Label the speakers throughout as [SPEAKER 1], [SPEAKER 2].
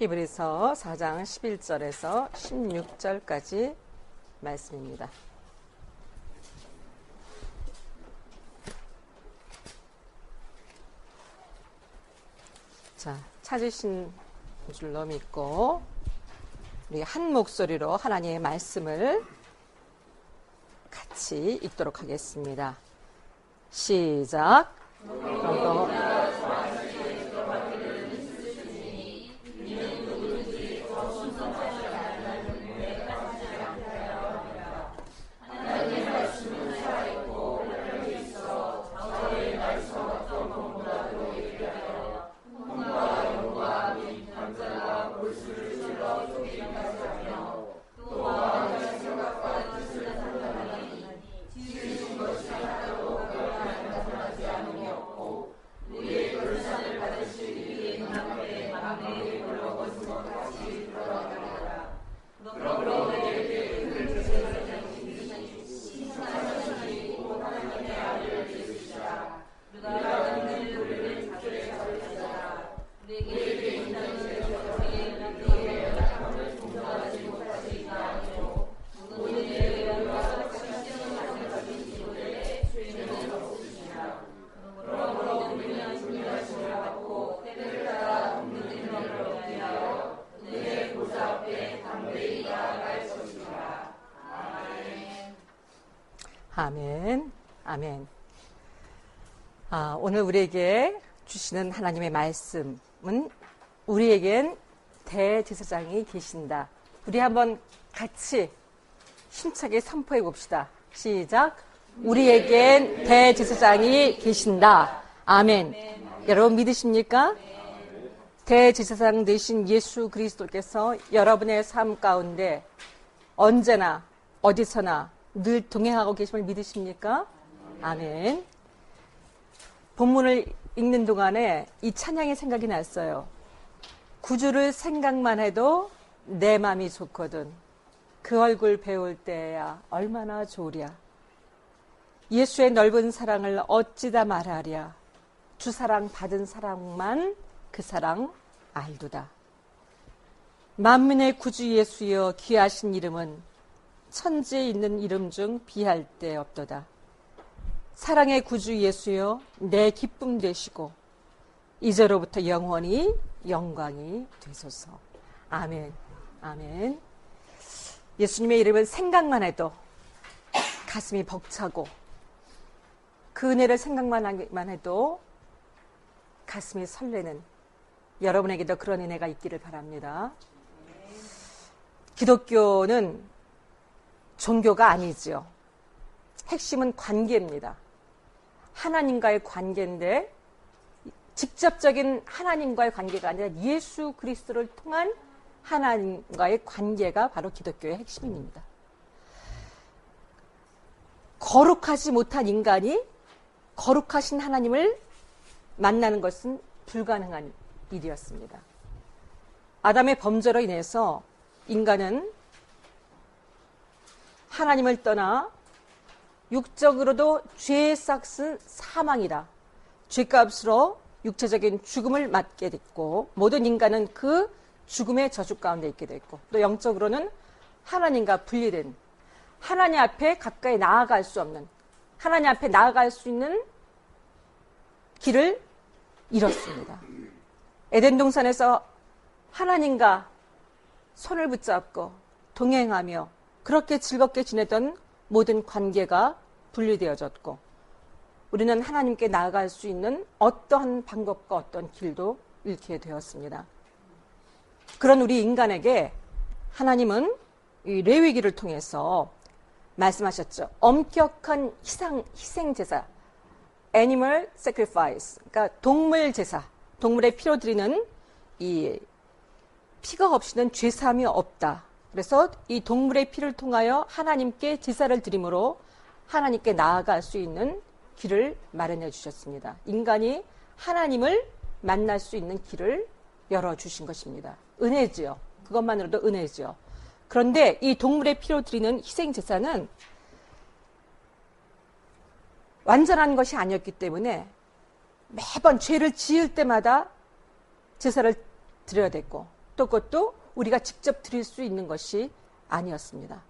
[SPEAKER 1] 히브리서 4장 11절에서 16절까지 말씀입니다. 자, 찾으신 줄로 믿고 우리 한 목소리로 하나님의 말씀을 같이 읽도록 하겠습니다. 시작. 아멘, 아멘. 오늘 우리에게 주시는 하나님의 말씀은 우리에겐 대제사장이 계신다. 우리 한번 같이 힘차게 선포해 봅시다. 시작. 우리에겐 대제사장이 계신다. 아멘. 여러분 믿으십니까? 대제사장 되신 예수 그리스도께서 여러분의 삶 가운데 언제나 어디서나 늘 동행하고 계심을 믿으십니까? 아멘. 본문을 읽는 동안에 이 찬양의 생각이 났어요. 구주를 생각만 해도 내 맘이 좋거든. 그 얼굴 배울 때야 얼마나 좋으랴. 예수의 넓은 사랑을 어찌다 말하랴. 주 사랑 받은 사랑만 그 사랑 알도다. 만민의 구주 예수여 귀하신 이름은 천지에 있는 이름 중 비할 데 없도다. 사랑의 구주 예수여 내 기쁨 되시고 이제로부터 영원히 영광이 되소서. 아멘. 아멘. 예수님의 이름은 생각만 해도 가슴이 벅차고 그 은혜를 생각만 해도 가슴이 설레는 여러분에게도 그런 은혜가 있기를 바랍니다. 기독교는 종교가 아니죠. 핵심은 관계입니다. 하나님과의 관계인데 직접적인 하나님과의 관계가 아니라 예수 그리스도를 통한 하나님과의 관계가 바로 기독교의 핵심입니다. 거룩하지 못한 인간이 거룩하신 하나님을 만나는 것은 불가능한 일이었습니다. 아담의 범죄로 인해서 인간은 하나님을 떠나 육적으로도 죄의 싹은 사망이라 죄값으로 육체적인 죽음을 맞게 됐고 모든 인간은 그 죽음의 저주 가운데 있게 됐고 또 영적으로는 하나님과 분리된 하나님 앞에 가까이 나아갈 수 없는 하나님 앞에 나아갈 수 있는 길을 잃었습니다. 에덴 동산에서 하나님과 손을 붙잡고 동행하며 그렇게 즐겁게 지내던 모든 관계가 분리되어졌고 우리는 하나님께 나아갈 수 있는 어떠한 방법과 어떤 길도 잃게 되었습니다. 그런 우리 인간에게 하나님은 이 레위기를 통해서 말씀하셨죠. 엄격한 희생제사, animal sacrifice, 그러니까 동물 제사, 동물의 피로 드리는 이 피가 없이는 죄사함이 없다. 그래서 이 동물의 피를 통하여 하나님께 제사를 드림으로 하나님께 나아갈 수 있는 길을 마련해 주셨습니다. 인간이 하나님을 만날 수 있는 길을 열어주신 것입니다. 은혜지요. 그것만으로도 은혜지요. 그런데 이 동물의 피로 드리는 희생제사는 완전한 것이 아니었기 때문에 매번 죄를 지을 때마다 제사를 드려야 됐고 또 그것도 우리가 직접 드릴 수 있는 것이 아니었습니다.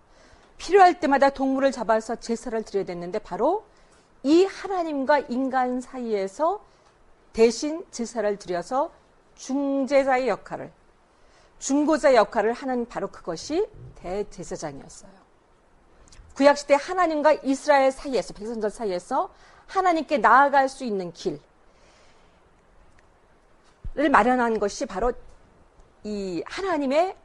[SPEAKER 1] 필요할 때마다 동물을 잡아서 제사를 드려야 됐는데 바로 이 하나님과 인간 사이에서 대신 제사를 드려서 중재자의 역할을, 중보자의 역할을 하는 바로 그것이 대제사장이었어요. 구약시대 하나님과 이스라엘 사이에서, 백성들 사이에서 하나님께 나아갈 수 있는 길을 마련한 것이 바로 이 하나님의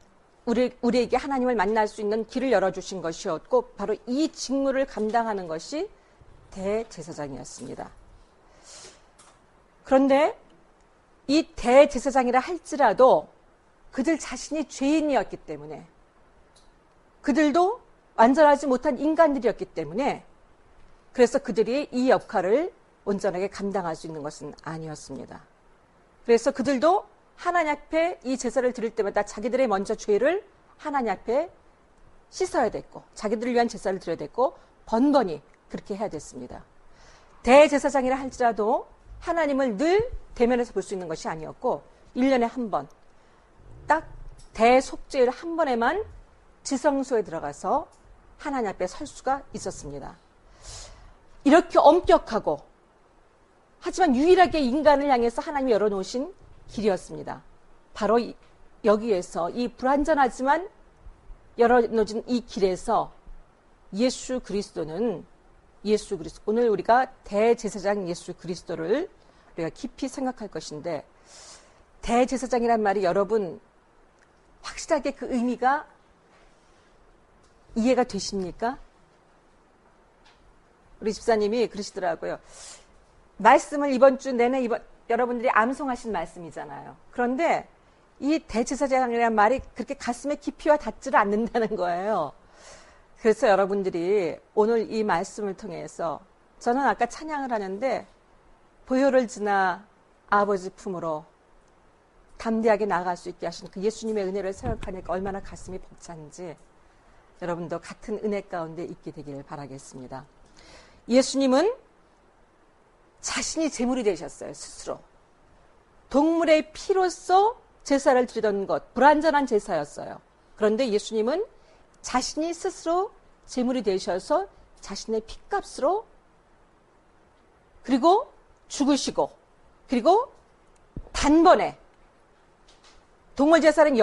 [SPEAKER 1] 우리에게 하나님을 만날 수 있는 길을 열어주신 것이었고 바로 이 직무를 감당하는 것이 대제사장이었습니다. 그런데 이 대제사장이라 할지라도 그들 자신이 죄인이었기 때문에 그들도 완전하지 못한 인간들이었기 때문에 그래서 그들이 이 역할을 온전하게 감당할 수 있는 것은 아니었습니다. 그래서 그들도 하나님 앞에 이 제사를 드릴 때마다 자기들의 먼저 죄를 하나님 앞에 씻어야 됐고 자기들을 위한 제사를 드려야 됐고 번번이 그렇게 해야 됐습니다. 대제사장이라 할지라도 하나님을 늘 대면에서 볼 수 있는 것이 아니었고 1년에 한 번, 딱 대속죄일 한 번에만 지성소에 들어가서 하나님 앞에 설 수가 있었습니다. 이렇게 엄격하고 하지만 유일하게 인간을 향해서 하나님이 열어놓으신 길이었습니다. 바로 여기에서 이 불완전하지만 열어놓은 이 길에서 예수 그리스도, 오늘 우리가 대제사장 예수 그리스도를 우리가 깊이 생각할 것인데 대제사장이란 말이 여러분 확실하게 그 의미가 이해가 되십니까? 우리 집사님이 그러시더라고요. 말씀을 이번 주 내내 여러분들이 암송하신 말씀이잖아요. 그런데 이 대제사장이라는 말이 그렇게 가슴에 깊이 와 닿지를 않는다는 거예요. 그래서 여러분들이 오늘 이 말씀을 통해서 저는 아까 찬양을 하는데 보혈을 지나 아버지 품으로 담대하게 나아갈 수 있게 하신 그 예수님의 은혜를 생각하니까 얼마나 가슴이 벅찬지 여러분도 같은 은혜 가운데 있게 되기를 바라겠습니다. 예수님은 자신이 제물이 되셨어요. 스스로. 동물의 피로써 제사를 드리던 것, 불완전한 제사였어요. 그런데 예수님은 자신이 스스로 제물이 되셔서 자신의 피값으로 그리고 죽으시고 그리고 단번에 동물 제사는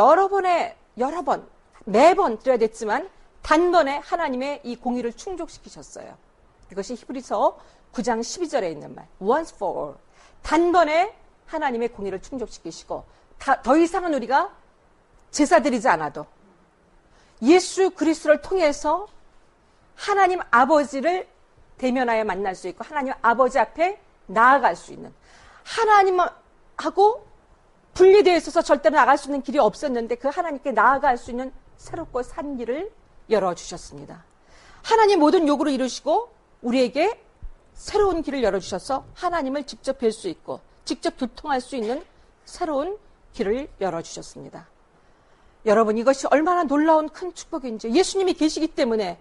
[SPEAKER 1] 매번 드려야 됐지만 단번에 하나님의 이 공의를 충족시키셨어요. 이것이 히브리서 9장 12절에 있는 말. Once for all. 단번에 하나님의 공의를 충족시키시고 더 이상은 우리가 제사 드리지 않아도 예수 그리스도를 통해서 하나님 아버지를 대면하여 만날 수 있고 하나님 아버지 앞에 나아갈 수 있는 하나님하고 분리되어 있어서 절대로 나갈 수 있는 길이 없었는데 그 하나님께 나아갈 수 있는 새롭고 산 길을 열어주셨습니다. 하나님 모든 요구를 이루시고 우리에게 새로운 길을 열어주셔서 하나님을 직접 뵐 수 있고 직접 교통할 수 있는 새로운 길을 열어주셨습니다. 여러분 이것이 얼마나 놀라운 큰 축복인지 예수님이 계시기 때문에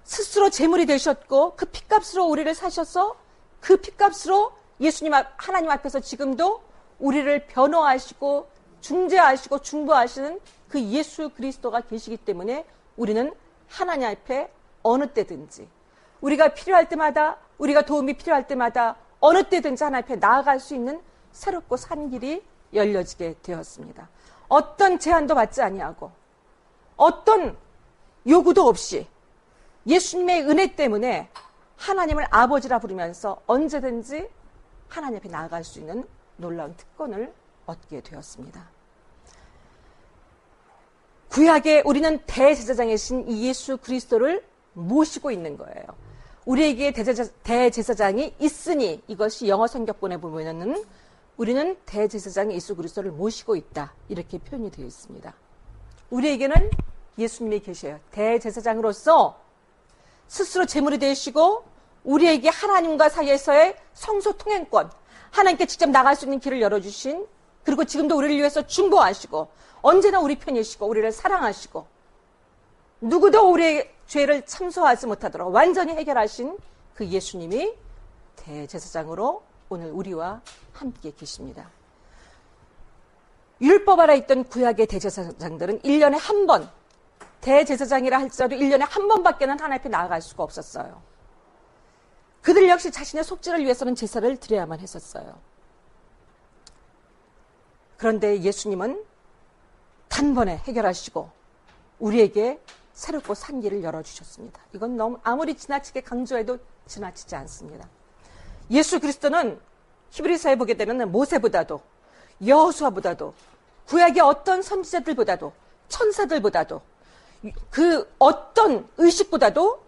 [SPEAKER 1] 스스로 제물이 되셨고 그 피값으로 우리를 사셔서 그 피값으로 하나님 앞에서 지금도 우리를 변호하시고 중재하시고 중보하시는 그 예수 그리스도가 계시기 때문에 우리는 하나님 앞에 어느 때든지 우리가 필요할 때마다 우리가 도움이 필요할 때마다 어느 때든지 하나님 앞에 나아갈 수 있는 새롭고 산 길이 열려지게 되었습니다. 어떤 제한도 받지 아니하고 어떤 요구도 없이 예수님의 은혜 때문에 하나님을 아버지라 부르면서 언제든지 하나님 앞에 나아갈 수 있는 놀라운 특권을 얻게 되었습니다. 구약에 우리는 대제사장이신 이 예수 그리스도를 모시고 있는 거예요. 우리에게 대제사장이 있으니 이것이 영어 성경본에 보면은 우리는 대제사장 예수 그리스도를 모시고 있다 이렇게 표현이 되어 있습니다. 우리에게는 예수님이 계셔요. 대제사장으로서 스스로 제물이 되시고 우리에게 하나님과 사이에서의 성소 통행권, 하나님께 직접 나갈 수 있는 길을 열어주신 그리고 지금도 우리를 위해서 중보하시고 언제나 우리 편이시고 우리를 사랑하시고 누구도 우리의 죄를 참소하지 못하도록 완전히 해결하신 그 예수님이 대제사장으로 오늘 우리와 함께 계십니다. 율법 아래 있던 구약의 대제사장들은 1년에 한 번, 대제사장이라 할지라도 1년에 한 번밖에는 하나님 앞에 나아갈 수가 없었어요. 그들 역시 자신의 속죄를 위해서는 제사를 드려야만 했었어요. 그런데 예수님은 단번에 해결하시고 우리에게 새롭고 산 길을 열어주셨습니다. 이건 너무 아무리 지나치게 강조해도 지나치지 않습니다. 예수 그리스도는 히브리서에 보게 되면 모세보다도 여호수아보다도 구약의 어떤 선지자들보다도 천사들보다도 그 어떤 의식보다도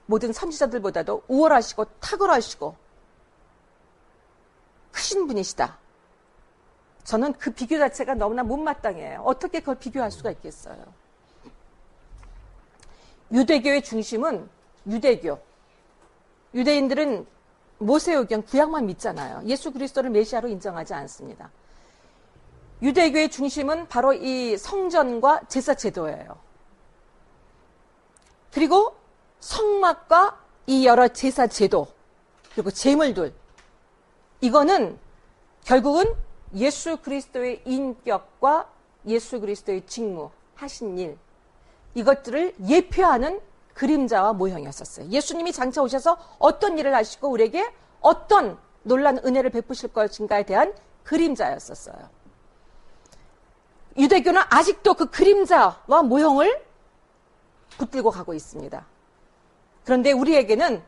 [SPEAKER 1] 모든 선지자들보다도 우월하시고 탁월하시고 크신 분이시다. 저는 그 비교 자체가 너무나 못마땅해요. 어떻게 그걸 비교할 수가 있겠어요. 유대교의 중심은 유대교. 유대인들은 모세오경 구약만 믿잖아요. 예수 그리스도를 메시아로 인정하지 않습니다. 유대교의 중심은 바로 이 성전과 제사 제도예요. 그리고 성막과 이 여러 제사 제도, 그리고 제물들, 이거는 결국은 예수 그리스도의 인격과 예수 그리스도의 직무, 하신 일, 이것들을 예표하는 그림자와 모형이었었어요. 예수님이 장차 오셔서 어떤 일을 하시고 우리에게 어떤 놀라운 은혜를 베푸실 것인가에 대한 그림자였었어요. 유대교는 아직도 그 그림자와 모형을 붙들고 가고 있습니다. 그런데 우리에게는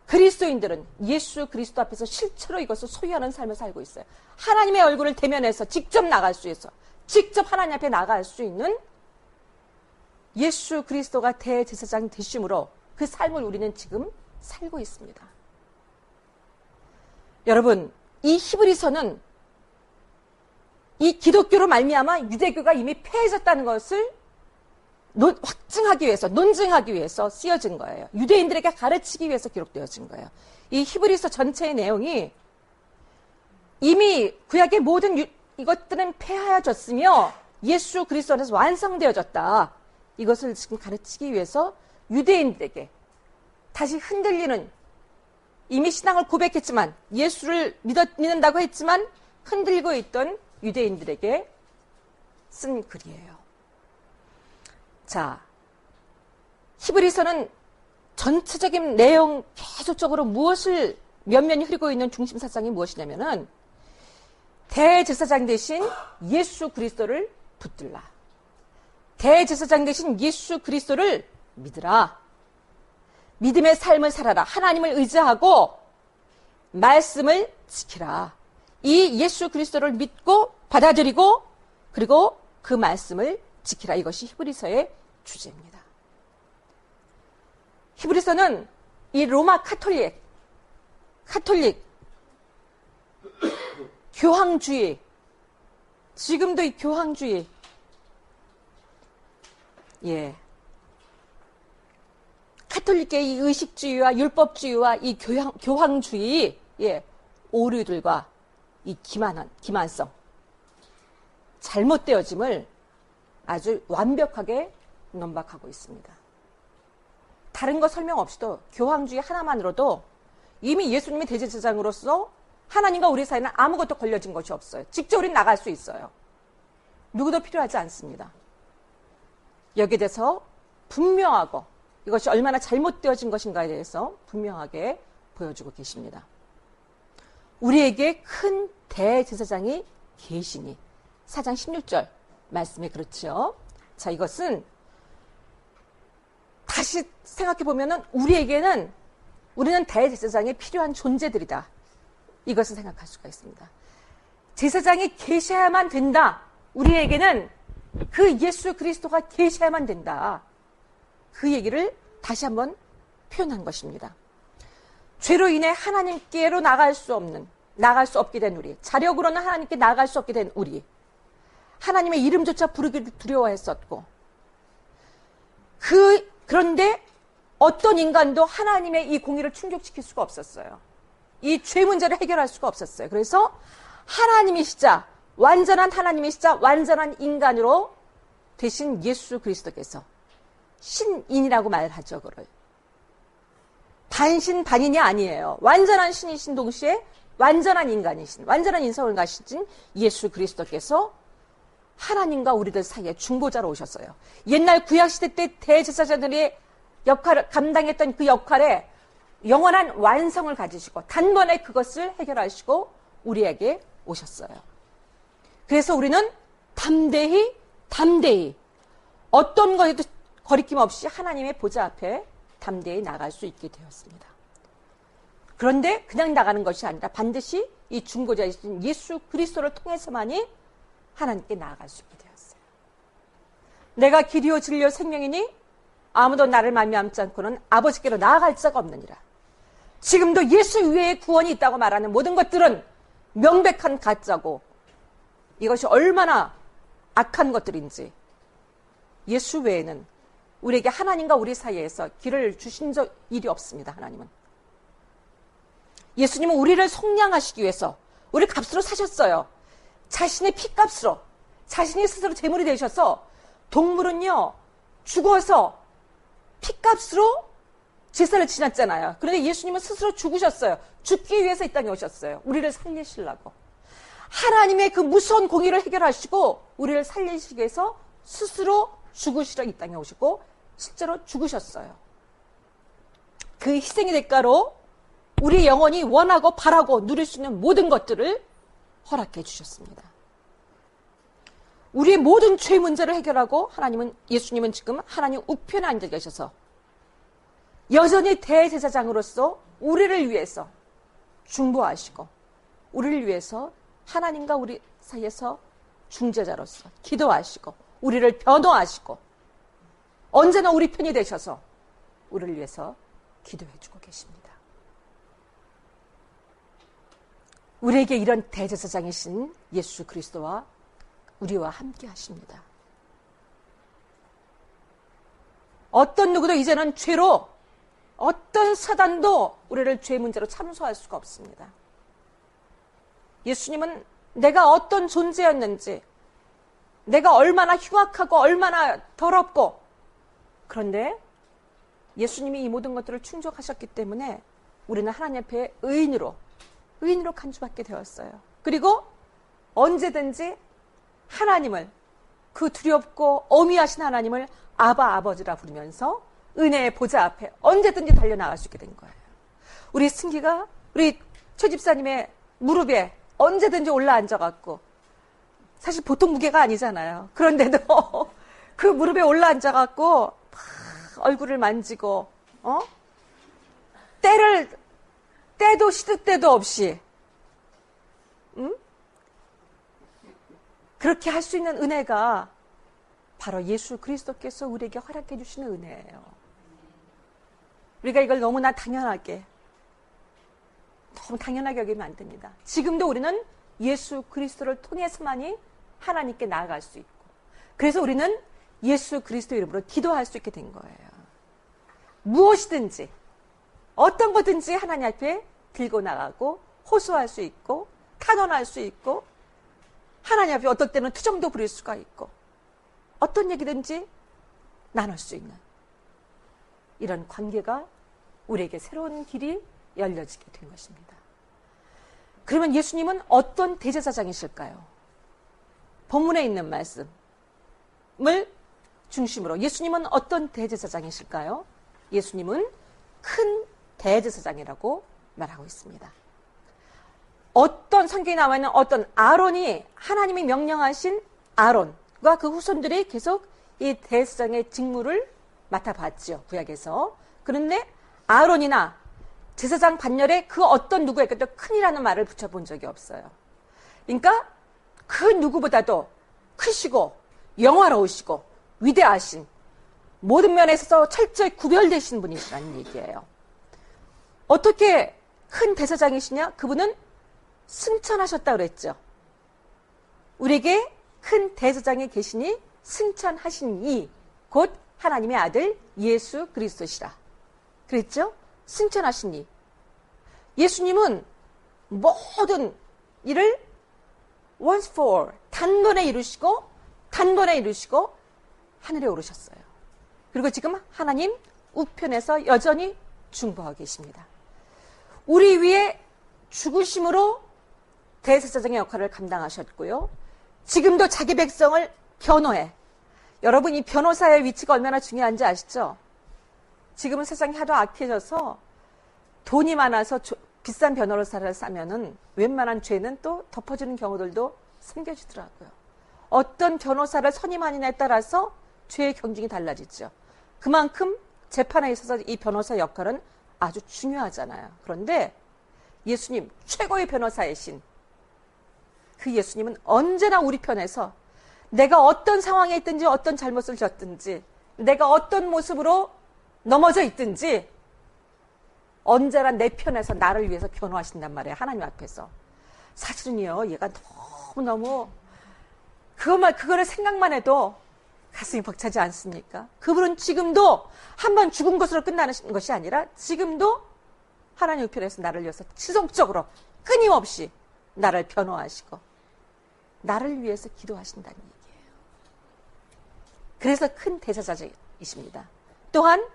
[SPEAKER 1] 그리스도인들은 예수 그리스도 앞에서 실제로 이것을 소유하는 삶을 살고 있어요. 하나님의 얼굴을 대면해서 직접 나갈 수 있어. 직접 하나님 앞에 나갈 수 있는 예수 그리스도가 대제사장 되심으로 그 삶을 우리는 지금 살고 있습니다. 여러분, 이 히브리서는 이 기독교로 말미암아 유대교가 이미 폐해졌다는 것을 확증하기 위해서, 논증하기 위해서 쓰여진 거예요. 유대인들에게 가르치기 위해서 기록되어진 거예요. 이 히브리서 전체의 내용이 이미 구약의 모든 이것들은 폐하여졌으며 예수 그리스도 안에서 완성되어졌다. 이것을 지금 가르치기 위해서 유대인들에게 다시 흔들리는, 이미 신앙을 고백했지만 예수를 믿는다고 했지만 흔들고 있던 유대인들에게 쓴 글이에요. 자, 히브리서는 전체적인 내용 계속적으로 무엇을 면면이 흐르고 있는 중심 사상이 무엇이냐면은 대제사장 대신 예수 그리스도를 붙들라. 대제사장 대신 예수 그리스도를 믿으라. 믿음의 삶을 살아라. 하나님을 의지하고 말씀을 지키라. 이 예수 그리스도를 믿고 받아들이고 그리고 그 말씀을 지키라. 이것이 히브리서의 주제입니다. 히브리서는 이 로마 카톨릭 교황주의, 지금도 이 교황주의, 카톨릭의 이 의식주의와 율법주의와 이 교황주의, 오류들과 이 기만성, 잘못되어짐을 아주 완벽하게 논박하고 있습니다. 다른 거 설명 없이도 교황주의 하나만으로도 이미 예수님이 대제사장으로서 하나님과 우리 사이는 아무것도 걸려진 것이 없어요. 직접 우리는 나갈 수 있어요. 누구도 필요하지 않습니다. 여기에 대해서 분명하고 이것이 얼마나 잘못되어진 것인가에 대해서 분명하게 보여주고 계십니다. 우리에게 큰 대제사장이 계시니 4장 16절 말씀이 그렇죠. 자, 이것은 다시 생각해 보면은 우리는 대제사장이 필요한 존재들이다. 이것을 생각할 수가 있습니다. 제사장이 계셔야만 된다. 우리에게는 그 예수 그리스도가 계셔야만 된다. 그 얘기를 다시 한번 표현한 것입니다. 죄로 인해 하나님께로 나갈 수 없게 된 우리, 자력으로는 하나님께 나갈 수 없게 된 우리, 하나님의 이름조차 부르기를 두려워했었고, 그런데 어떤 인간도 하나님의 이 공의를 충족시킬 수가 없었어요. 이 죄 문제를 해결할 수가 없었어요. 그래서 하나님이시자, 완전한 하나님이시자 완전한 인간으로 되신 예수 그리스도께서 신인이라고 말하죠. 그걸 반신 반인이 아니에요. 완전한 신이신 동시에 완전한 인간이신, 완전한 인성을 가지신 예수 그리스도께서 하나님과 우리들 사이에 중보자로 오셨어요. 옛날 구약시대 때 대제사장들이 역할을 감당했던 그 역할에 영원한 완성을 가지시고 단번에 그것을 해결하시고 우리에게 오셨어요. 그래서 우리는 담대히 어떤 것에도 거리낌 없이 하나님의 보좌 앞에 담대히 나갈 수 있게 되었습니다. 그런데 그냥 나가는 것이 아니라 반드시 이 중보자이신 예수 그리스도를 통해서만이 하나님께 나아갈 수 있게 되었어요. 내가 길이요 진리요 생명이니 아무도 나를 말미암지 않고는 아버지께로 나아갈 자가 없느니라. 지금도 예수 외에 구원이 있다고 말하는 모든 것들은 명백한 가짜고 이것이 얼마나 악한 것들인지 예수 외에는 우리에게 하나님과 우리 사이에서 길을 주신 일이 없습니다. 하나님은. 예수님은 우리를 속량하시기 위해서 우리를 값으로 사셨어요. 자신의 피값으로 자신이 스스로 제물이 되셔서 동물은요 죽어서 피값으로 제사를 지났잖아요. 그런데 예수님은 스스로 죽으셨어요. 죽기 위해서 이 땅에 오셨어요. 우리를 살리시려고. 하나님의 그 무서운 공의를 해결하시고 우리를 살리시기 위해서 스스로 죽으시려 이 땅에 오시고 실제로 죽으셨어요. 그 희생의 대가로 우리 영혼이 원하고 바라고 누릴 수 있는 모든 것들을 허락해 주셨습니다. 우리의 모든 죄 문제를 해결하고 예수님은 지금 하나님 우편에 앉아 계셔서 여전히 대제사장으로서 우리를 위해서 중보하시고 우리를 위해서 하나님과 우리 사이에서 중재자로서 기도하시고 우리를 변호하시고 언제나 우리 편이 되셔서 우리를 위해서 기도해주고 계십니다. 우리에게 이런 대제사장이신 예수 그리스도와 우리와 함께 하십니다. 어떤 누구도 이제는 죄로 어떤 사단도 우리를 죄 문제로 참소할 수가 없습니다. 예수님은 내가 어떤 존재였는지 내가 얼마나 흉악하고 얼마나 더럽고 그런데 예수님이 이 모든 것들을 충족하셨기 때문에 우리는 하나님 앞에 의인으로 간주받게 되었어요. 그리고 언제든지 하나님을 그 두렵고 어미하신 하나님을 아버지라 부르면서 은혜의 보좌 앞에 언제든지 달려나갈 수 있게 된 거예요. 우리 승기가 우리 최 집사님의 무릎에 언제든지 올라앉아갖고 사실 보통 무게가 아니잖아요. 그런데도 그 무릎에 올라앉아갖고 얼굴을 만지고 때도 시도 때도 없이 그렇게 할 수 있는 은혜가 바로 예수 그리스도께서 우리에게 허락해 주시는 은혜예요. 우리가 이걸 너무 당연하게 여기면 안 됩니다. 지금도 우리는 예수 그리스도를 통해서만이 하나님께 나아갈 수 있고 그래서 우리는 예수 그리스도 이름으로 기도할 수 있게 된 거예요. 무엇이든지 어떤 거든지 하나님 앞에 들고 나가고 호소할 수 있고 탄원할 수 있고 하나님 앞에 어떨 때는 투정도 부릴 수가 있고 어떤 얘기든지 나눌 수 있는 이런 관계가 우리에게 새로운 길이 열려지게 된 것입니다. 그러면 예수님은 어떤 대제사장이실까요? 본문에 있는 말씀을 중심으로 예수님은 어떤 대제사장이실까요? 예수님은 큰 대제사장이라고 말하고 있습니다. 어떤 성경에 나와 있는 어떤 아론이 하나님이 명령하신 아론과 그 후손들이 계속 이 대제사장의 직무를 맡아봤죠. 구약에서. 그런데 아론이나 제사장 반열에 그 어떤 누구에게도 큰이라는 말을 붙여본 적이 없어요. 그러니까 그 누구보다도 크시고 영화로우시고 위대하신 모든 면에 있어서 철저히 구별되신 분이시라는 얘기예요. 어떻게 큰 대제사장이시냐? 그분은 승천하셨다 그랬죠. 우리에게 큰 대제사장이 계시니 승천하신 이 곧 하나님의 아들 예수 그리스도시라. 그랬죠? 승천하신 이. 예수님은 모든 일을 once for all 단번에 이루시고 하늘에 오르셨어요. 그리고 지금 하나님 우편에서 여전히 중보하고 계십니다. 우리 위에 죽으심으로 대제사장의 역할을 감당하셨고요. 지금도 자기 백성을 변호해. 여러분, 이 변호사의 위치가 얼마나 중요한지 아시죠? 지금은 세상이 하도 악해져서 돈이 많아서 비싼 변호사를 싸면은 웬만한 죄는 또 덮어주는 경우들도 생겨지더라고요. 어떤 변호사를 선임하느냐에 따라서 죄의 경중이 달라지죠. 그만큼 재판에 있어서 이 변호사 역할은 아주 중요하잖아요. 그런데 예수님, 최고의 변호사이신 그 예수님은 언제나 우리 편에서 내가 어떤 상황에 있든지 어떤 잘못을 졌든지 내가 어떤 모습으로 넘어져 있든지 언제나 내 편에서 나를 위해서 변호하신단 말이에요. 하나님 앞에서. 사실은요, 얘가 너무너무 그거를 생각만 해도 가슴이 벅차지 않습니까? 그분은 지금도 한번 죽은 것으로 끝나는 것이 아니라 지금도 하나님 편에서 나를 위해서 지속적으로 끊임없이 나를 변호하시고 나를 위해서 기도하신다는 얘기예요. 그래서 큰 대제사장이십니다. 또한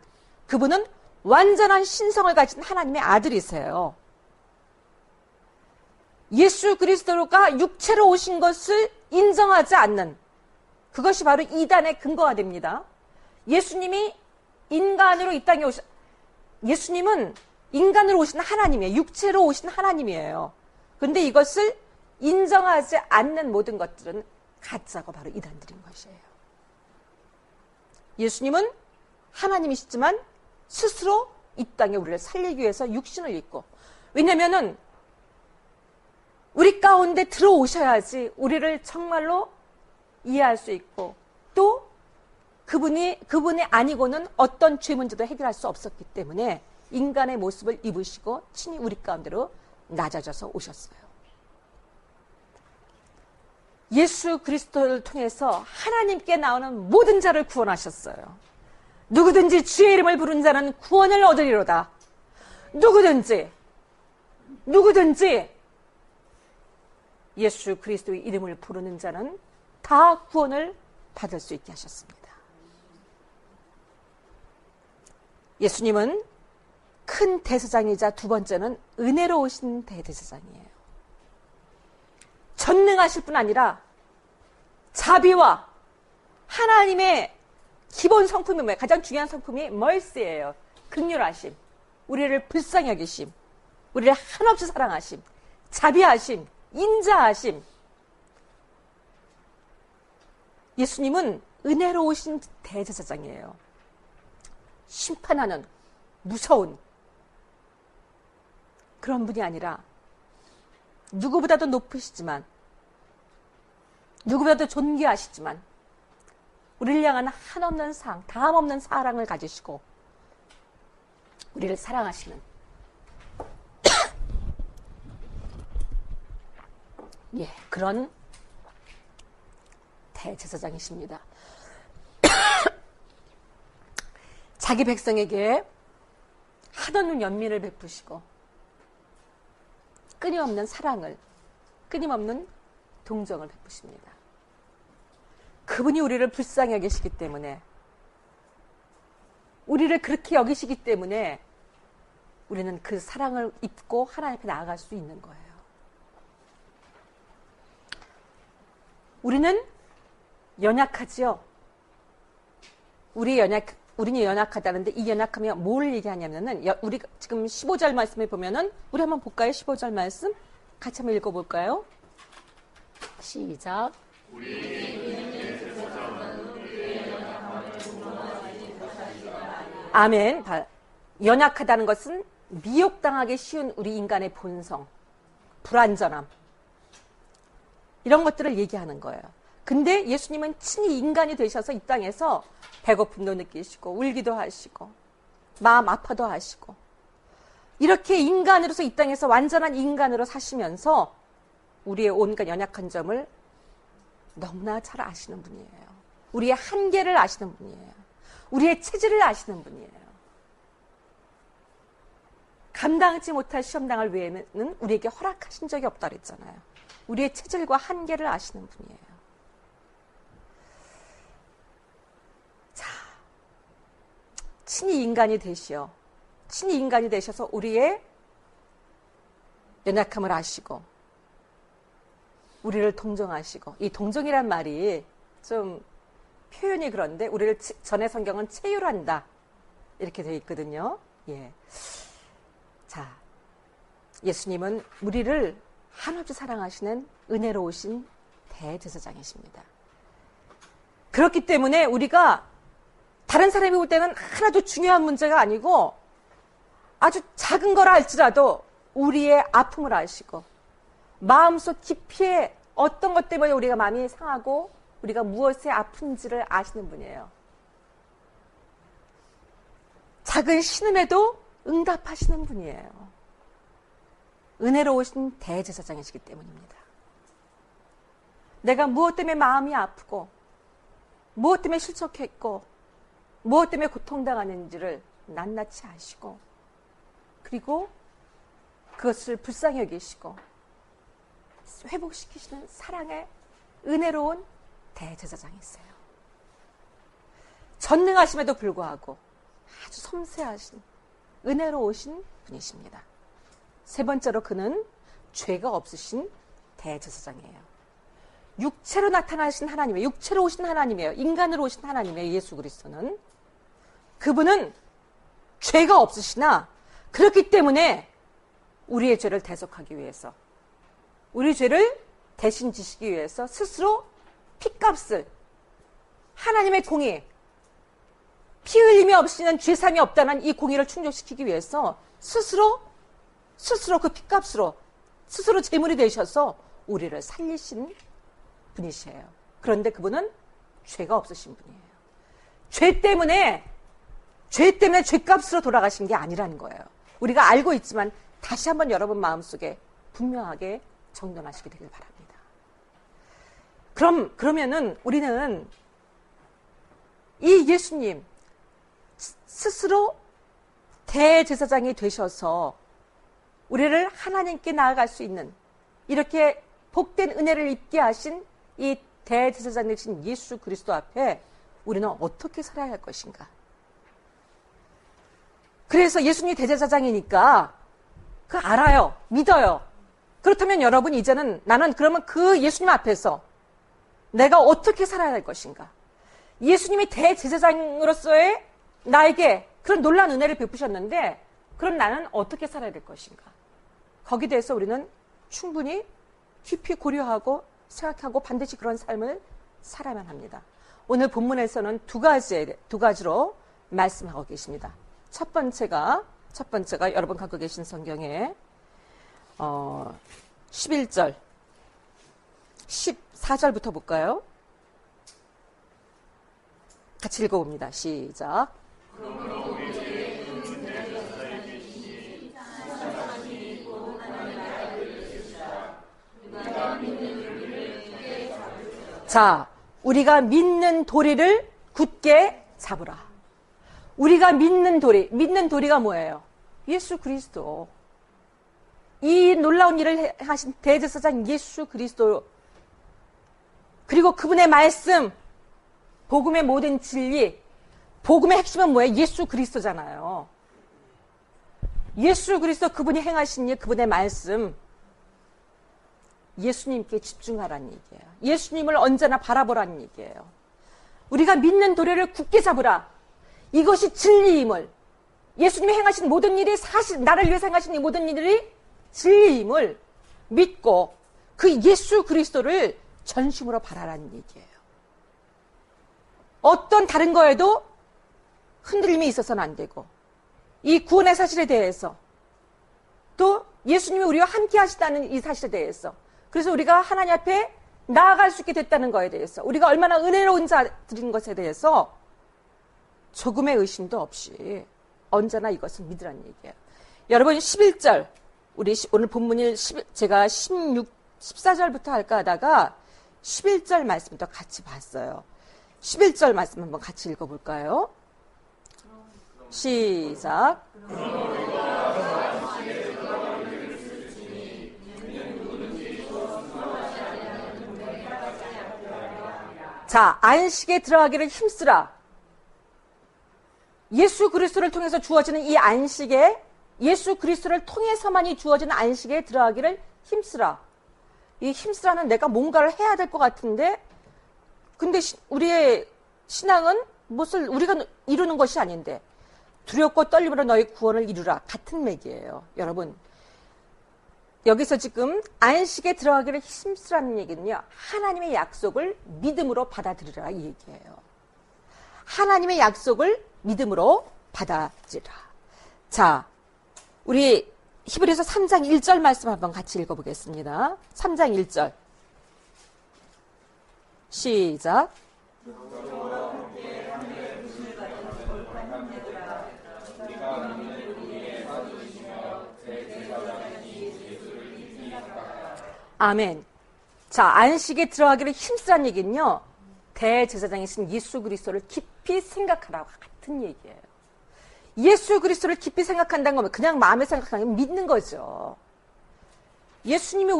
[SPEAKER 1] 그분은 완전한 신성을 가진 하나님의 아들이세요. 예수 그리스도가 육체로 오신 것을 인정하지 않는 그것이 바로 이단의 근거가 됩니다. 예수님이 인간으로 이 땅에 예수님은 인간으로 오신 하나님이에요. 육체로 오신 하나님이에요. 그런데 이것을 인정하지 않는 모든 것들은 가짜고 바로 이단들인 것이에요. 예수님은 하나님이시지만 스스로 이 땅에 우리를 살리기 위해서 육신을 입고, 왜냐면은 우리 가운데 들어오셔야지 우리를 정말로 이해할 수 있고 또 그분이 아니고는 어떤 죄 문제도 해결할 수 없었기 때문에 인간의 모습을 입으시고 친히 우리 가운데로 낮아져서 오셨어요. 예수 그리스도를 통해서 하나님께 나오는 모든 자를 구원하셨어요. 누구든지 주의 이름을 부른 자는 구원을 얻으리로다. 누구든지 예수 그리스도의 이름을 부르는 자는 다 구원을 받을 수 있게 하셨습니다. 예수님은 큰 대제사장이자 두 번째는 은혜로우신 대제사장이에요. 전능하실 뿐 아니라 자비와 하나님의 기본 성품이 뭐예요? 가장 중요한 성품이 mercy예요. 긍휼하심, 우리를 불쌍히 여기심, 우리를 한없이 사랑하심, 자비하심, 인자하심. 예수님은 은혜로우신 대제사장이에요. 심판하는 무서운 그런 분이 아니라 누구보다도 높으시지만 누구보다도 존귀하시지만 우리를 향한 한없는 사랑, 다함없는 사랑을 가지시고 우리를 사랑하시는 그런 대제사장이십니다. 자기 백성에게 한없는 연민을 베푸시고 끊임없는 사랑을, 끊임없는 동정을 베푸십니다. 그분이 우리를 불쌍히 여기시기 때문에, 우리를 그렇게 여기시기 때문에 우리는 그 사랑을 입고 하나님 앞에 나아갈 수 있는 거예요. 우리는 연약하지요. 우리는 연약하다는데 이 연약하면 뭘 얘기하냐면은 우리 지금 15절 말씀을 보면은 우리 한번 볼까요? 15절 말씀 같이 한번 읽어볼까요? 시작. 아멘. 연약하다는 것은 미혹당하기 쉬운 우리 인간의 본성, 불완전함, 이런 것들을 얘기하는 거예요. 근데 예수님은 친히 인간이 되셔서 이 땅에서 배고픔도 느끼시고 울기도 하시고 마음 아파도 하시고 이렇게 인간으로서 이 땅에서 완전한 인간으로 사시면서 우리의 온갖 연약한 점을 너무나 잘 아시는 분이에요. 우리의 한계를 아시는 분이에요. 우리의 체질을 아시는 분이에요. 감당하지 못할 시험당할 외에는 우리에게 허락하신 적이 없다 그랬잖아요. 우리의 체질과 한계를 아시는 분이에요. 자, 친히 인간이 되셔서 우리의 연약함을 아시고 우리를 동정하시고, 이 동정이란 말이 좀 표현이 그런데 우리를 전에 성경은 체휼한다 이렇게 되어 있거든요. 예. 자, 예수님은 우리를 한없이 사랑하시는 은혜로우신 대제사장이십니다. 그렇기 때문에 우리가 다른 사람이 볼 때는 하나도 중요한 문제가 아니고 아주 작은 거라 할지라도 우리의 아픔을 아시고 마음속 깊이에 어떤 것 때문에 우리가 마음이 상하고 우리가 무엇에 아픈지를 아시는 분이에요. 작은 신음에도 응답하시는 분이에요. 은혜로우신 대제사장이시기 때문입니다. 내가 무엇 때문에 마음이 아프고 무엇 때문에 실족했고 무엇 때문에 고통당하는지를 낱낱이 아시고 그리고 그것을 불쌍히 여기시고 회복시키시는 사랑의 은혜로운 대제사장이세요. 전능하심에도 불구하고 아주 섬세하신 은혜로우신 분이십니다. 세 번째로 그는 죄가 없으신 대제사장이에요. 육체로 나타나신 하나님이에요. 육체로 오신 하나님이에요. 인간으로 오신 하나님이에요. 예수 그리스도는. 그분은 죄가 없으시나 그렇기 때문에 우리의 죄를 대속하기 위해서 우리 죄를 대신 지시기 위해서 스스로 피값을 하나님의 공의 피 흘림이 없이는 죄삼이 없다는 이 공의를 충족시키기 위해서 스스로 그 피값으로 스스로 제물이 되셔서 우리를 살리신 분이시에요. 그런데 그분은 죄가 없으신 분이에요. 죄 때문에 죄값으로 돌아가신 게 아니라는 거예요. 우리가 알고 있지만 다시 한번 여러분 마음속에 분명하게 정돈하시게 되길 바랍니다. 그러면은 우리는 이 예수님 스스로 대제사장이 되셔서 우리를 하나님께 나아갈 수 있는 이렇게 복된 은혜를 입게 하신 이 대제사장 되신 예수 그리스도 앞에 우리는 어떻게 살아야 할 것인가? 그래서 예수님이 대제사장이니까 그 알아요. 믿어요. 그렇다면 여러분 이제는 나는 그러면 그 예수님 앞에서 내가 어떻게 살아야 할 것인가? 예수님이 대제사장으로서의 나에게 그런 놀라운 은혜를 베푸셨는데 그럼 나는 어떻게 살아야 될 것인가? 거기에 대해서 우리는 충분히 깊이 고려하고 생각하고 반드시 그런 삶을 살아야만 합니다. 오늘 본문에서는 두 가지로 말씀하고 계십니다. 첫 번째가 여러분 갖고 계신 성경에 11절 14절부터 볼까요? 같이 읽어봅니다. 시작. 자, 우리가 믿는 도리를 굳게 잡으라. 우리가 믿는 도리가 뭐예요? 예수 그리스도. 이 놀라운 일을 하신 대제사장 예수 그리스도, 그리고 그분의 말씀, 복음의 모든 진리, 복음의 핵심은 뭐예요? 예수 그리스도잖아요. 예수 그리스도 그분이 행하신 일, 그분의 말씀, 예수님께 집중하라는 얘기예요. 예수님을 언제나 바라보라는 얘기예요. 우리가 믿는 도리를 굳게 잡으라. 이것이 진리임을, 예수님이 행하신 모든 일이 사실 나를 위해서 행하신 이 모든 일이 진리임을 믿고 그 예수 그리스도를 전심으로 바라라는 얘기예요. 어떤 다른 거에도 흔들림이 있어서는 안 되고 이 구원의 사실에 대해서 또 예수님이 우리와 함께 하시다는 이 사실에 대해서 그래서 우리가 하나님 앞에 나아갈 수 있게 됐다는 거에 대해서 우리가 얼마나 은혜로운 자들인 것에 대해서 조금의 의심도 없이 언제나 이것을 믿으라는 얘기예요. 여러분 11절 우리 오늘 본문일 제가 14절부터 할까 하다가 11절 말씀부터 같이 봤어요. 11절 말씀 한번 같이 읽어볼까요? 시작. 자, 안식에 들어가기를 힘쓰라. 예수 그리스도를 통해서 주어지는 이 안식에 예수 그리스도를 통해서만이 주어진 안식에 들어가기를 힘쓰라. 이 힘쓰라는 내가 뭔가를 해야 될 것 같은데, 근데 우리의 신앙은 무엇을 우리가 이루는 것이 아닌데, 두렵고 떨림으로 너희 구원을 이루라. 같은 맥이에요. 여러분, 여기서 지금 안식에 들어가기를 힘쓰라는 얘기는요, 하나님의 약속을 믿음으로 받아들이라 이 얘기예요. 하나님의 약속을 믿음으로 받아들이라. 자, 우리 히브리서 3장 1절 말씀 한번 같이 읽어보겠습니다. 3장 1절 시작. 아멘. 자, 안식에 들어가기를 힘쓰란 얘기는요, 대제사장이신 예수 그리스도를 깊이 생각하라고 같은 얘기예요. 예수 그리스도를 깊이 생각한다는 건 그냥 마음에 생각하는 건 믿는 거죠. 예수님이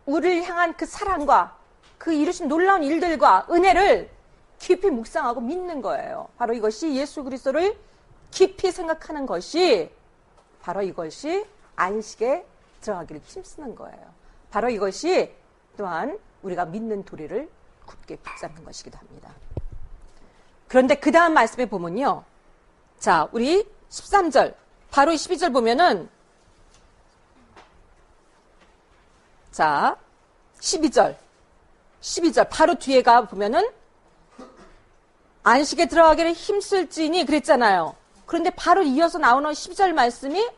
[SPEAKER 1] 우리를 향한 그 사랑과 그 이루신 놀라운 일들과 은혜를 깊이 묵상하고 믿는 거예요. 바로 이것이 예수 그리스도를 깊이 생각하는 것이, 바로 이것이 안식에 들어가기를 힘쓰는 거예요. 바로 이것이 또한 우리가 믿는 도리를 굳게 붙잡는 것이기도 합니다. 그런데 그 다음 말씀에 보면요, 자, 우리 13절, 바로 12절 보면은, 자, 12절, 바로 뒤에가 보면은, 안식에 들어가기를 힘쓸지니 그랬잖아요. 그런데 바로 이어서 나오는 12절 말씀이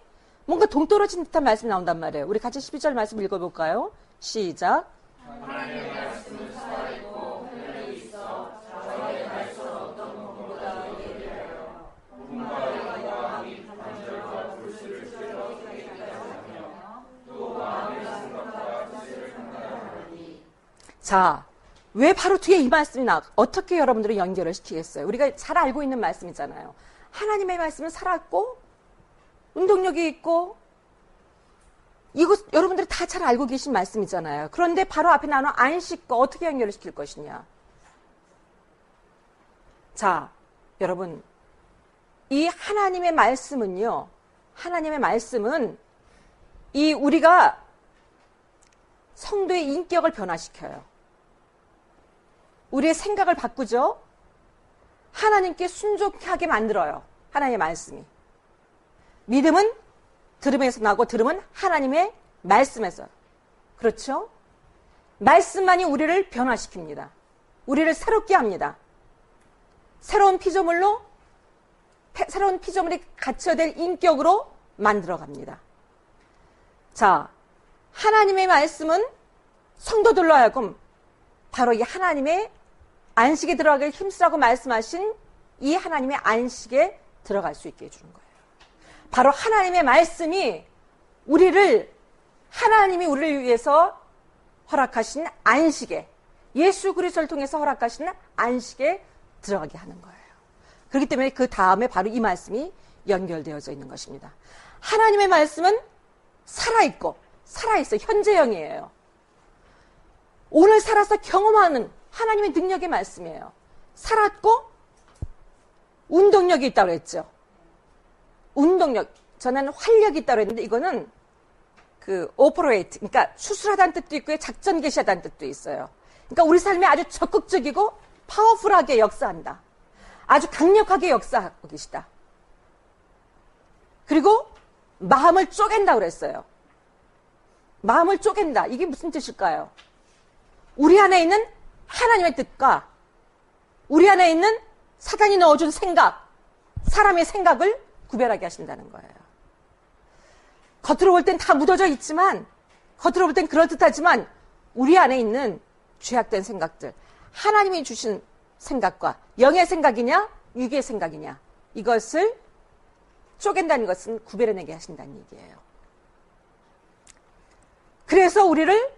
[SPEAKER 1] 뭔가 동떨어진 듯한 말씀이 나온단 말이에요. 우리 같이 12절 말씀 읽어볼까요? 시작. 하나님의 말씀은 살아있고 하늘에 있어 저희의 말씀은 어떤 것보다 예리하여 분과 영과 및 관절과 골수를 찔러 깨끗하게 하며 또 마음의 생각과 뜻을 판단하니. 자, 왜 바로 뒤에 이 말씀이 어떻게 여러분들이 연결을 시키겠어요? 우리가 잘 알고 있는 말씀이잖아요. 하나님의 말씀은 살았고 운동력이 있고, 이거 여러분들이 다 잘 알고 계신 말씀이잖아요. 그런데 바로 앞에 나오는 안식과 어떻게 연결을 시킬 것이냐. 자, 여러분, 이 하나님의 말씀은요, 하나님의 말씀은 이 우리가 성도의 인격을 변화시켜요. 우리의 생각을 바꾸죠. 하나님께 순종하게 만들어요. 하나님의 말씀이. 믿음은 들음에서 나고 들음은 하나님의 말씀에서. 그렇죠? 말씀만이 우리를 변화시킵니다. 우리를 새롭게 합니다. 새로운 피조물이 갖춰야 될 인격으로 만들어갑니다. 자, 하나님의 말씀은 성도들로 하여금 바로 이 하나님의 안식에 들어가길 힘쓰라고 말씀하신 이 하나님의 안식에 들어갈 수 있게 해주는 거예요. 바로 하나님의 말씀이 하나님이 우리를 위해서 허락하신 안식에, 예수 그리스도를 통해서 허락하신 안식에 들어가게 하는 거예요. 그렇기 때문에 그 다음에 바로 이 말씀이 연결되어져 있는 것입니다. 하나님의 말씀은 살아있어요. 현재형이에요. 오늘 살아서 경험하는 하나님의 능력의 말씀이에요. 살았고 운동력이 있다고 했죠. 운동력, 전에는 활력이 있다고 했는데 이거는 오퍼레이트, 그러니까 수술하다는 뜻도 있고요, 작전 개시하다는 뜻도 있어요. 그러니까 우리 삶에 아주 적극적이고 파워풀하게 역사한다. 아주 강력하게 역사하고 계시다. 그리고 마음을 쪼갠다 그랬어요. 마음을 쪼갠다. 이게 무슨 뜻일까요? 우리 안에 있는 하나님의 뜻과 우리 안에 있는 사단이 넣어준 생각, 사람의 생각을 구별하게 하신다는 거예요. 겉으로 볼 땐 다 묻어져 있지만, 겉으로 볼 땐 그럴듯하지만 우리 안에 있는 죄악된 생각들, 하나님이 주신 생각과 영의 생각이냐 육의 생각이냐, 이것을 쪼갠다는 것은 구별해내게 하신다는 얘기예요. 그래서 우리를,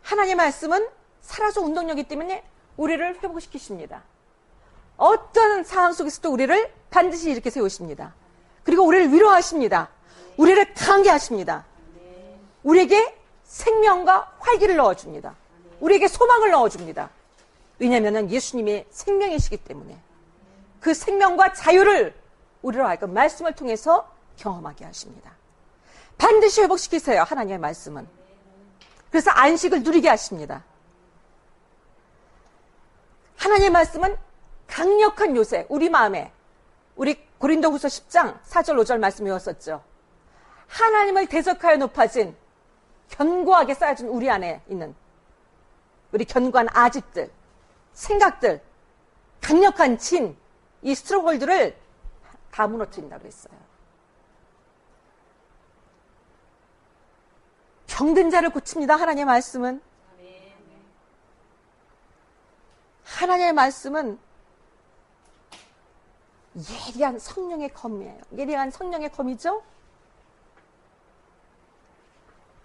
[SPEAKER 1] 하나님의 말씀은 살아서 운동력이기 때문에 우리를 회복시키십니다. 어떤 상황 속에서도 우리를 반드시 이렇게 세우십니다. 그리고 우리를 위로하십니다. 우리를 강하게 하십니다. 우리에게 생명과 활기를 넣어줍니다. 우리에게 소망을 넣어줍니다. 왜냐하면 예수님의 생명이시기 때문에 그 생명과 자유를 우리로 하여금 말씀을 통해서 경험하게 하십니다. 반드시 회복시키세요. 하나님의 말씀은. 그래서 안식을 누리게 하십니다. 하나님의 말씀은 강력한 요새, 우리 마음에, 우리 고린도후서 10장 4절 5절 말씀 외웠었죠. 하나님을 대적하여 높아진 견고하게 쌓여진 우리 안에 있는 우리 견고한 아집들, 생각들, 강력한 진, 이 스트롱홀드를 다 무너뜨린다고 했어요. 병든 자를 고칩니다. 하나님의 말씀은. 하나님의 말씀은 예리한 성령의 검이에요. 예리한 성령의 검이죠.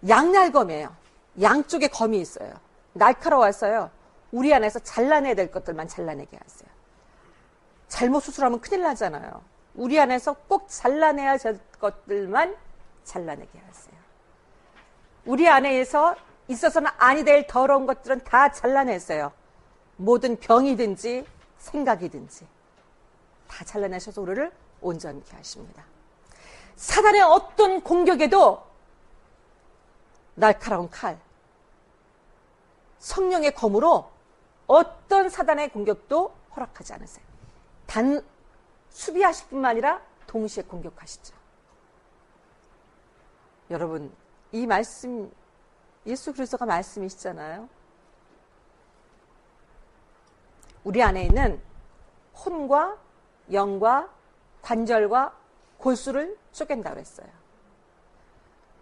[SPEAKER 1] 양날검이에요. 양쪽에 검이 있어요. 날카로워서요. 우리 안에서 잘라내야 될 것들만 잘라내게 하세요. 잘못 수술하면 큰일 나잖아요. 우리 안에서 꼭 잘라내야 될 것들만 잘라내게 하세요. 우리 안에서 있어서는 아니 될 더러운 것들은 다 잘라내세요. 모든 병이든지 생각이든지 다 잘라내셔서 우리를 온전케 하십니다. 사단의 어떤 공격에도 날카로운 칼, 성령의 검으로 어떤 사단의 공격도 허락하지 않으세요. 단 수비하실 뿐만 아니라 동시에 공격하시죠. 여러분, 이 말씀, 예수 그리스도가 말씀이시잖아요. 우리 안에 있는 혼과 영과 관절과 골수를 쪼갠다고 했어요.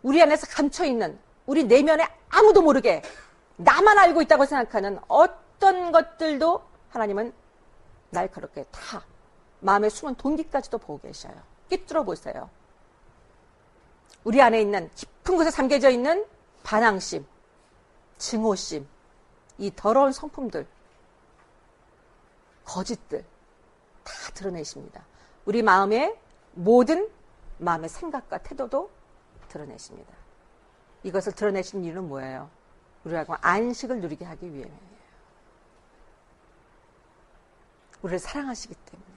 [SPEAKER 1] 우리 안에서 감춰있는 우리 내면에 아무도 모르게 나만 알고 있다고 생각하는 어떤 것들도 하나님은 날카롭게 다 마음의 숨은 동기까지도 보고 계셔요. 꿰뚫어 보세요. 우리 안에 있는 깊은 곳에 잠겨져 있는 반항심, 증오심, 이 더러운 성품들, 거짓들 다 드러내십니다. 우리 마음의 모든 마음의 생각과 태도도 드러내십니다. 이것을 드러내신 이유는 뭐예요? 우리가 안식을 누리게 하기 위함이에요. 우리를 사랑하시기 때문에.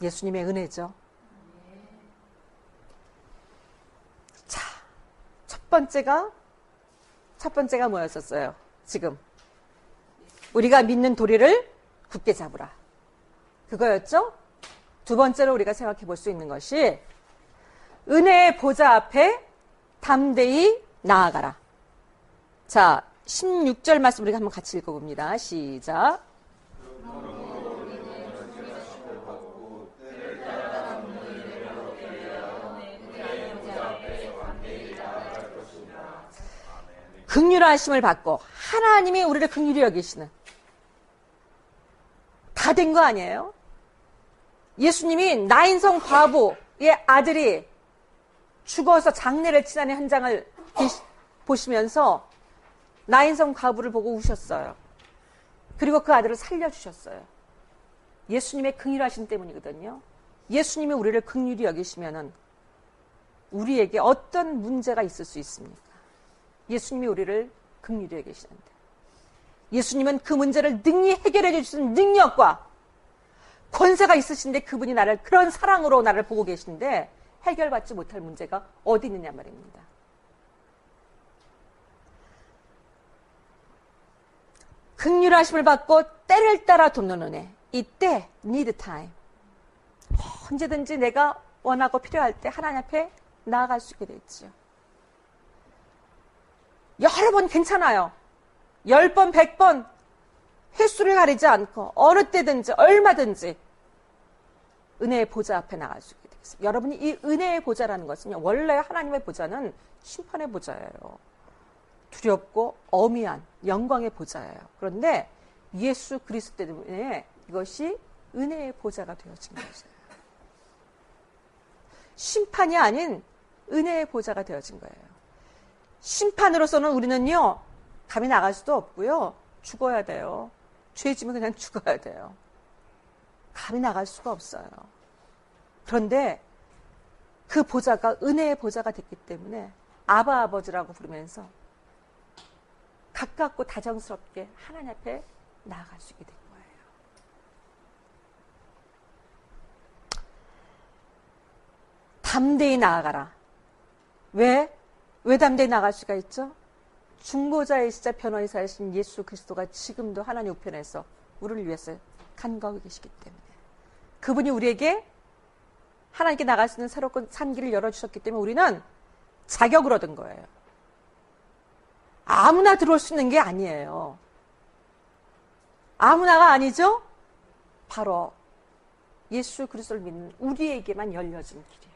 [SPEAKER 1] 예수님의 은혜죠. 자, 첫 번째가 뭐였었어요? 지금 우리가 믿는 도리를 굳게 잡으라. 그거였죠? 두 번째로 우리가 생각해 볼 수 있는 것이 은혜의 보좌 앞에 담대히 나아가라. 자, 16절 말씀 우리가 한번 같이 읽어봅니다. 시작. 긍휼하심을 받고 하나님이 우리를 긍휼히 여기시는 다 된 거 아니에요? 예수님이 나인성 과부의 아들이 죽어서 장례를 치르는 현장을 보시면서 나인성 과부를 보고 우셨어요. 그리고 그 아들을 살려주셨어요. 예수님의 긍휼하심 때문이거든요. 예수님이 우리를 긍휼히 여기시면은 우리에게 어떤 문제가 있을 수 있습니까? 예수님이 우리를 긍휼히 여기시는데 예수님은 그 문제를 능히 해결해 주시는 능력과 권세가 있으신데 그분이 나를 그런 사랑으로 나를 보고 계신데 해결받지 못할 문제가 어디 있느냐 말입니다. 긍휼하심을 받고 때를 따라 돕는 은혜. 이때 need time. 언제든지 내가 원하고 필요할 때 하나님 앞에 나아갈 수 있게 됐죠. 여러 번 괜찮아요. 10번, 100번 횟수를 가리지 않고 어느 때든지 얼마든지 은혜의 보좌 앞에 나갈 수 있게 되겠어요. 여러분이 이 은혜의 보좌라는 것은요. 원래 하나님의 보좌는 심판의 보좌예요. 두렵고 어미한 영광의 보좌예요. 그런데 예수 그리스도 때문에 이것이 은혜의 보좌가 되어진 것이에요. 심판이 아닌 은혜의 보좌가 되어진 거예요. 심판으로서는 우리는요. 감히 나갈 수도 없고요. 죽어야 돼요. 죄 지면 그냥 죽어야 돼요. 감히 나갈 수가 없어요. 그런데 그 보좌가 은혜의 보좌가 됐기 때문에 아바 아버지라고 부르면서 가깝고 다정스럽게 하나님 앞에 나아갈 수 있게 된 거예요. 담대히 나아가라. 왜 담대히 나아갈 수가 있죠? 중보자이시자 변호사이신 예수 그리스도가 지금도 하나님 우편에서 우리를 위해서 간구하고 계시기 때문에, 그분이 우리에게 하나님께 나갈 수 있는 새로운 산길을 열어주셨기 때문에 우리는 자격을 얻은 거예요. 아무나 들어올 수 있는 게 아니에요. 아무나가 아니죠? 바로 예수 그리스도를 믿는 우리에게만 열려진 길이에요.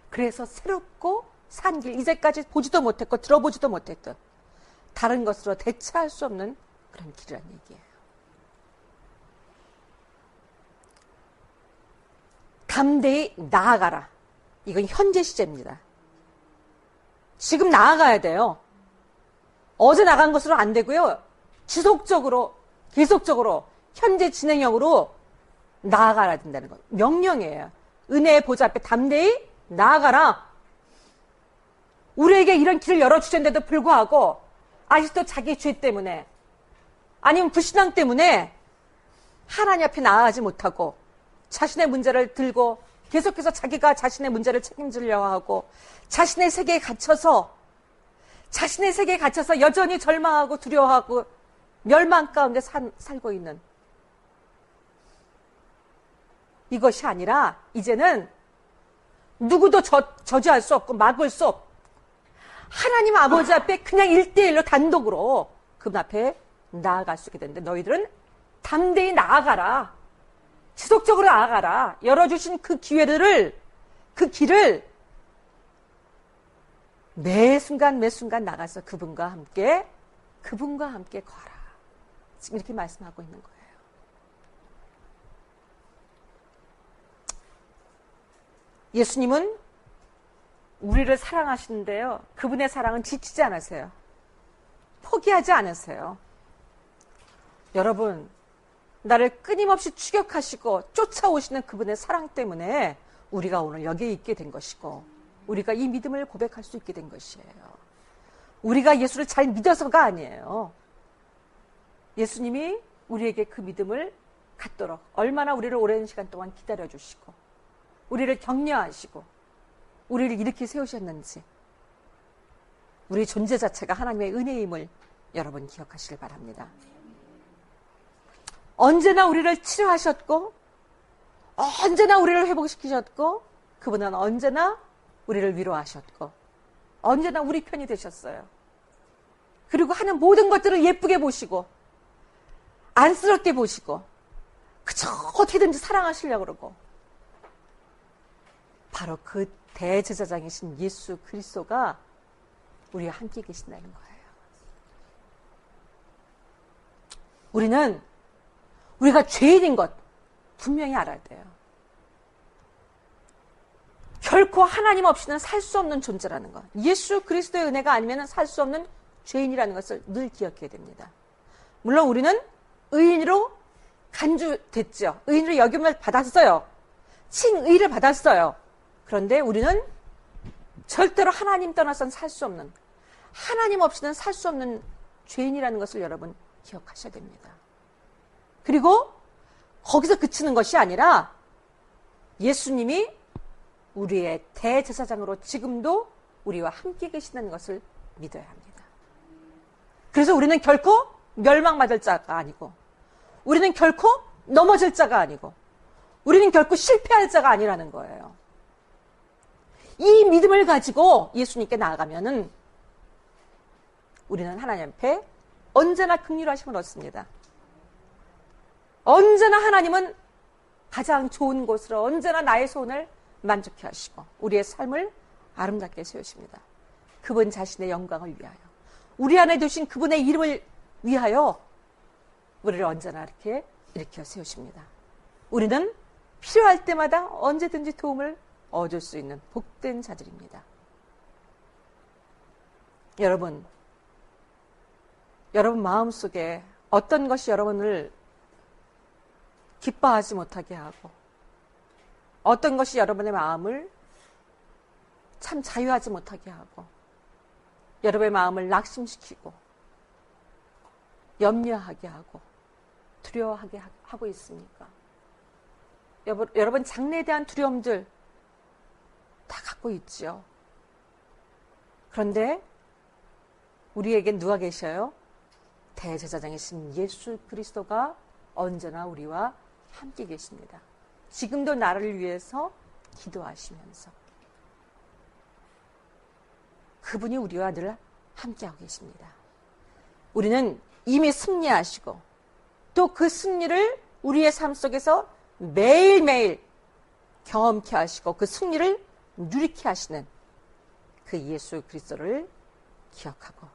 [SPEAKER 1] 그래서 새롭고 산 길, 이제까지 보지도 못했고 들어보지도 못했던 다른 것으로 대체할 수 없는 그런 길이란 얘기예요. 담대히 나아가라. 이건 현재 시제입니다. 지금 나아가야 돼요. 어제 나간 것으로 안 되고요. 지속적으로, 계속적으로 현재 진행형으로 나아가야 된다는 것. 명령이에요. 은혜의 보좌 앞에 담대히 나아가라. 우리에게 이런 길을 열어주셨는데도 불구하고 아직도 자기 죄 때문에 아니면 불신앙 때문에 하나님 앞에 나아가지 못하고 자신의 문제를 들고 계속해서 자기가 자신의 문제를 책임지려고 하고 자신의 세계에 갇혀서 여전히 절망하고 두려워하고 멸망 가운데 살고 있는, 이것이 아니라 이제는 누구도 저주할 수 없고 막을 수 없고 하나님 아버지 앞에 그냥 1대1로 단독으로 그분 앞에 나아갈 수 있게 되는데, 너희들은 담대히 나아가라. 지속적으로 나아가라. 열어주신 그 길을 매 순간 나가서 그분과 함께 걸어라. 지금 이렇게 말씀하고 있는 거예요. 예수님은 우리를 사랑하시는데요, 그분의 사랑은 지치지 않으세요. 포기하지 않으세요. 여러분, 나를 끊임없이 추격하시고 쫓아오시는 그분의 사랑 때문에 우리가 오늘 여기에 있게 된 것이고, 우리가 이 믿음을 고백할 수 있게 된 것이에요. 우리가 예수를 잘 믿어서가 아니에요. 예수님이 우리에게 그 믿음을 갖도록 얼마나 우리를 오랜 시간 동안 기다려주시고 우리를 격려하시고 우리를 이렇게 세우셨는지, 우리 존재 자체가 하나님의 은혜임을 여러분 기억하시길 바랍니다. 언제나 우리를 치료하셨고 언제나 우리를 회복시키셨고 그분은 언제나 우리를 위로하셨고 언제나 우리 편이 되셨어요. 그리고 하는 모든 것들을 예쁘게 보시고 안쓰럽게 보시고 그저 어떻게든지 사랑하시려고 그러고, 바로 그 대제사장이신 예수 그리스도가 우리와 함께 계신다는 거예요. 우리가 죄인인 것 분명히 알아야 돼요. 결코 하나님 없이는 살 수 없는 존재라는 것, 예수 그리스도의 은혜가 아니면 살 수 없는 죄인이라는 것을 늘 기억해야 됩니다. 물론 우리는 의인으로 간주됐죠. 의인으로 여김을 받았어요. 칭의를 받았어요. 그런데 우리는 절대로 하나님 떠나서는 살 수 없는, 하나님 없이는 살 수 없는 죄인이라는 것을 여러분 기억하셔야 됩니다. 그리고 거기서 그치는 것이 아니라 예수님이 우리의 대제사장으로 지금도 우리와 함께 계시다는 것을 믿어야 합니다. 그래서 우리는 결코 멸망받을 자가 아니고, 우리는 결코 넘어질 자가 아니고, 우리는 결코 실패할 자가 아니라는 거예요. 이 믿음을 가지고 예수님께 나아가면은 우리는 하나님 앞에 언제나 긍휼하심을 얻습니다. 언제나 하나님은 가장 좋은 곳으로 언제나 나의 소원을 만족해 하시고 우리의 삶을 아름답게 세우십니다. 그분 자신의 영광을 위하여, 우리 안에 두신 그분의 이름을 위하여 우리를 언제나 이렇게 일으켜 세우십니다. 우리는 필요할 때마다 언제든지 도움을 얻을 수 있는 복된 자들입니다. 여러분 마음속에 어떤 것이 여러분을 기뻐하지 못하게 하고 어떤 것이 여러분의 마음을 참 자유하지 못하게 하고 여러분의 마음을 낙심시키고 염려하게 하고 두려워하게 하고 있습니까? 여러분 장래에 대한 두려움들, 갖고 있지요. 그런데 우리에겐 누가 계셔요? 대제사장이신 예수 그리스도가 언제나 우리와 함께 계십니다. 지금도 나를 위해서 기도하시면서 그분이 우리와 늘 함께하고 계십니다. 우리는 이미 승리하시고 또 그 승리를 우리의 삶 속에서 매일매일 경험케 하시고 그 승리를 누리게 하시는 그 예수 그리스도를 기억하고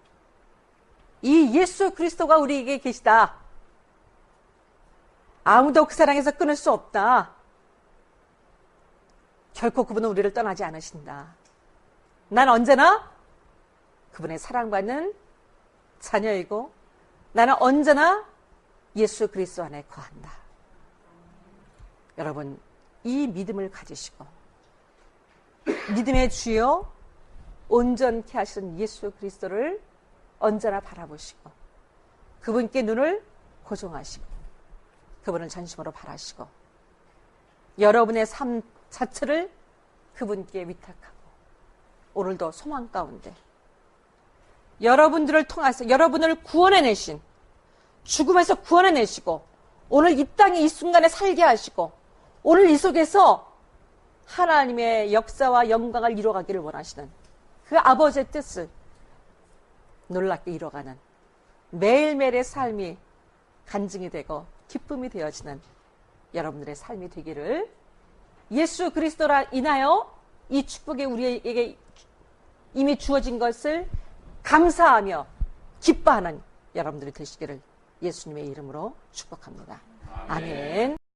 [SPEAKER 1] 이 예수 그리스도가 우리에게 계시다. 아무도 그 사랑에서 끊을 수 없다. 결코 그분은 우리를 떠나지 않으신다. 난 언제나 그분의 사랑받는 자녀이고 나는 언제나 예수 그리스도 안에 거한다. 여러분, 이 믿음을 가지시고 믿음의 주여 온전케 하시는 예수 그리스도를 언제나 바라보시고 그분께 눈을 고정하시고 그분을 전심으로 바라시고 여러분의 삶 자체를 그분께 위탁하고 오늘도 소망 가운데 여러분들을 통해서 여러분을 구원해내신 죽음에서 구원해내시고 오늘 이 땅에 이 순간에 살게 하시고 오늘 이 속에서 하나님의 역사와 영광을 이루어가기를 원하시는 그 아버지의 뜻을 놀랍게 이뤄가는 매일매일의 삶이 간증이 되고 기쁨이 되어지는 여러분들의 삶이 되기를 예수 그리스도라 인하여 이 축복이 우리에게 이미 주어진 것을 감사하며 기뻐하는 여러분들이 되시기를 예수님의 이름으로 축복합니다. 아멘.